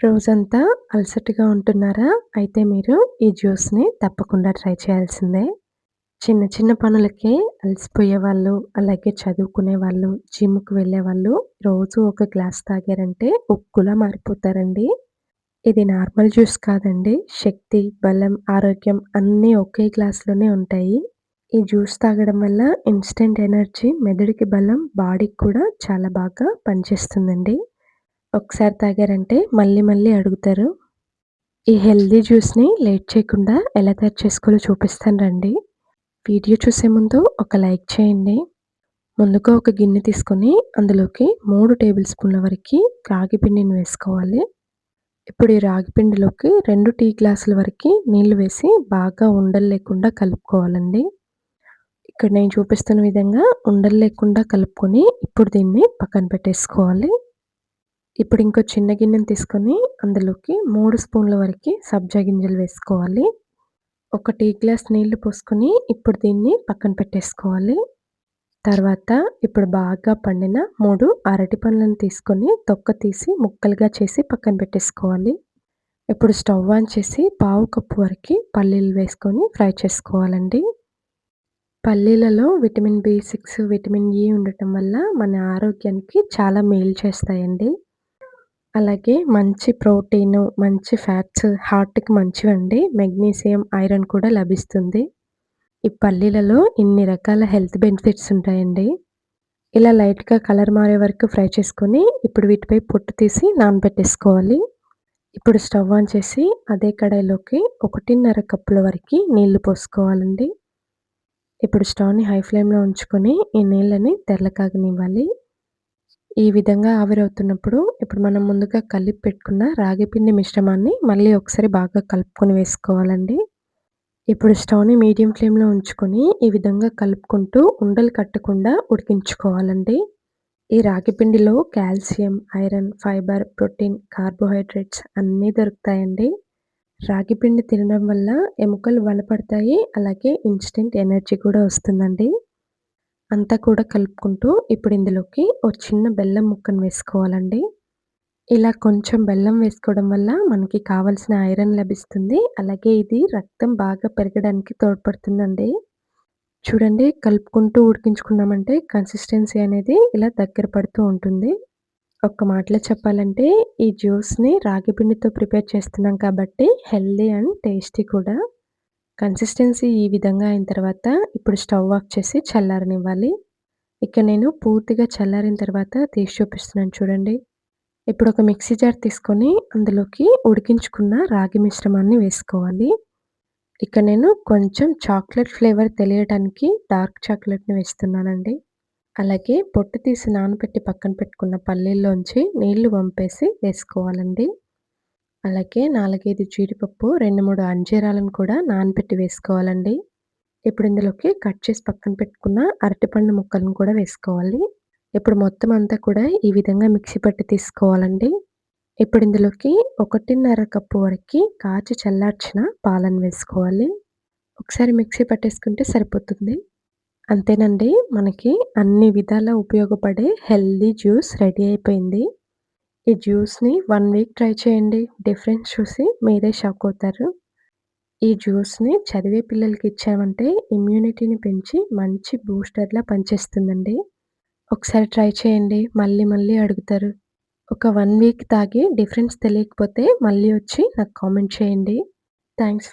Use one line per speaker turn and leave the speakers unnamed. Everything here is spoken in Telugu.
రోజంతా అలసటగా ఉంటున్నారా? అయితే మీరు ఈ జ్యూస్‌ని తప్పకుండా ట్రై చేయాల్సిందే. చిన్న చిన్న పనులకే అలసిపోయేవాళ్ళు, అలాగే చదువుకునేవాళ్ళు, జిమ్‌కి వెళ్ళేవాళ్ళు రోజు ఒక గ్లాస్ తాగారంటే ఉక్కులా మారిపోతారండి. ఇది నార్మల్ జ్యూస్ కాదండి. శక్తి, బలం, ఆరోగ్యం అన్నీ ఒకే గ్లాస్‌లోనే ఉంటాయి. ఈ జ్యూస్ తాగడం వల్ల ఇన్‌స్టంట్ ఎనర్జీ, మెదడుకి బలం, బాడీకి కూడా చాలా బాగా పనిచేస్తుందండి. ఒకసారి తాగారంటే మళ్ళీ మళ్ళీ అడుగుతారు. ఈ హెల్తీ జ్యూస్‌ని లేట్ చేయకుండా ఎలా తయారు చేసుకోవాలో చూపిస్తాను రండి. వీడియో చూసే ముందు ఒక లైక్ చేయండి. ముందుగా ఒక గిన్నె తీసుకొని అందులోకి 3 టేబుల్ స్పూన్ల వరకి రాగి పిండిని వేసుకోవాలి. ఇప్పుడు ఈ రాగి పిండిలోకి 2 టీ గ్లాసుల వరకి నీళ్లు వేసి బాగా ఉండలు లేకుండా కలుపుకోవాలండి. ఇక్కడ నేను చూపిస్తున్న విధంగా ఉండలు లేకుండా కలుపుకొని ఇప్పుడు దీన్ని పక్కన పెట్టేసుకోవాలి. ఇప్పుడు ఇంకో చిన్న గిన్నెని తీసుకొని అందులోకి 3 స్పూన్ల వరకి సబ్జా గింజలు వేసుకోవాలి. ఒక టీ గ్లాస్ నీళ్లు పోసుకొని ఇప్పుడు దీన్ని పక్కన పెట్టేసుకోవాలి. తర్వాత ఇప్పుడు బాగా పండిన 3 అరటి పండ్లను తీసుకొని తొక్క తీసి ముక్కలుగా చేసి పక్కన పెట్టేసుకోవాలి. ఇప్పుడు స్టవ్ ఆన్ చేసి పావు కప్పు వరకి పల్లీలు వేసుకొని ఫ్రై చేసుకోవాలండి. పల్లీలలో విటమిన్ బి6, విటమిన్ ఇ ఉండటం వల్ల మన ఆరోగ్యానికి చాలా మేలు చేస్తాయండి. అలాగే మంచి ప్రోటీను, మంచి ఫ్యాట్స్ హార్ట్‌కి మంచివండి. మెగ్నీషియం, ఐరన్ కూడా లభిస్తుంది. ఈ పల్లీలలో ఇన్ని రకాల హెల్త్ బెనిఫిట్స్ ఉంటాయండి. ఇలా లైట్‌గా కలర్ మారే వరకు ఫ్రై చేసుకొని, ఇప్పుడు వీటిపై పొట్టు తీసి నానబెట్టేసుకోవాలి. ఇప్పుడు స్టవ్ ఆన్ చేసి అదే కడాయిలోకి 1:30 కప్పుల వరకి నీళ్లు పోసుకోవాలండి. ఇప్పుడు స్టవ్‌ని హై ఫ్లేమ్‌లో ఉంచుకొని ఈ నీళ్ళని తెరల కాగనివ్వాలి. ఈ విధంగా ఆవిరవుతున్నప్పుడు, ఇప్పుడు మనం ముందుగా కలిపి పెట్టుకున్న రాగి పిండి మిశ్రమాన్ని మళ్ళీ ఒకసారి బాగా కలుపుకొని వేసుకోవాలండి. ఇప్పుడు స్టవ్‌ని మీడియం ఫ్లేమ్‌లో ఉంచుకొని, ఈ విధంగా కలుపుకుంటూ ఉండలు కట్టకుండా ఉడికించుకోవాలండి. ఈ రాగి పిండిలో calcium, iron, fibre, protein, carbohydrates అన్నీ దొరుకుతాయండి. రాగి పిండి తినడం వల్ల ఎముకలు బలపడతాయి. అలాగే ఇన్‌స్టంట్ ఎనర్జీ కూడా వస్తుందండి. అంతా కూడా కలుపుకుంటూ ఇప్పుడు ఇందులోకి ఓ చిన్న బెల్లం ముక్కను వేసుకోవాలండి. ఇలా కొంచెం బెల్లం వేసుకోవడం వల్ల మనకి కావాల్సిన ఐరన్ లభిస్తుంది. అలాగే ఇది రక్తం బాగా పెరగడానికి తోడ్పడుతుందండి. చూడండి కలుపుకుంటూ ఉడికించుకున్నామంటే కన్సిస్టెన్సీ అనేది ఇలా దగ్గర పడుతూ ఉంటుంది. ఒక్క మాటలో చెప్పాలంటే ఈ జ్యూస్‌ని రాగి పిండితో ప్రిపేర్ చేస్తున్నాం కాబట్టి హెల్తీ అండ్ టేస్టీ కూడా. కన్సిస్టెన్సీ ఈ విధంగా అయిన తర్వాత ఇప్పుడు స్టవ్ ఆఫ్ చేసి చల్లారనివ్వాలి. ఇక నేను పూర్తిగా చల్లారిన తర్వాత తీసి చూపిస్తున్నాను చూడండి. ఇప్పుడు ఒక మిక్సీ జార్ తీసుకొని అందులోకి ఉడికించుకున్న రాగి మిశ్రమాన్ని వేసుకోవాలి. ఇక నేను కొంచెం చాక్లెట్ ఫ్లేవర్ తెలియడానికి డార్క్ చాక్లెట్‌ని వేస్తున్నానండి. అలాగే పొట్టు తీసి నానబెట్టి పక్కన పెట్టుకున్న పల్లీల్లోంచి నీళ్లు వంపేసి వేసుకోవాలండి. అలాగే 4, 5 జీడిపప్పు, 2, 3 అంజీరాలను కూడా నానబెట్టి వేసుకోవాలండి. ఇప్పుడు ఇందులోకి కట్ చేసి పక్కన పెట్టుకున్న అరటిపండు ముక్కలను కూడా వేసుకోవాలి. ఇప్పుడు మొత్తం అంతా కూడా ఈ విధంగా మిక్సీ పట్టి తీసుకోవాలండి. ఇప్పుడు ఇందులోకి 1:30 కప్పు వరకి కాచి చల్లార్చిన పాలను వేసుకోవాలి. ఒకసారి మిక్సీ పట్టేసుకుంటే సరిపోతుంది. అంతేనండి. మనకి అన్ని విధాలా ఉపయోగపడే హెల్తీ జ్యూస్ రెడీ అయిపోయింది. ఈ జ్యూస్‌ని 1 వీక్ ట్రై చేయండి. డిఫరెన్స్ చూసి మీరే షాక్ అవుతారు. ఈ జ్యూస్‌ని చదివే పిల్లలకి ఇచ్చామంటే ఇమ్యూనిటీని పెంచి మంచి బూస్టర్‌లా పనిచేస్తుందండి. ఒకసారి ట్రై చేయండి. మళ్ళీ మళ్ళీ అడుగుతారు. ఒక 1 వీక్ తాగి డిఫరెన్స్ తెలియకపోతే మళ్ళీ వచ్చి నాకు కామెంట్ చేయండి. థాంక్స్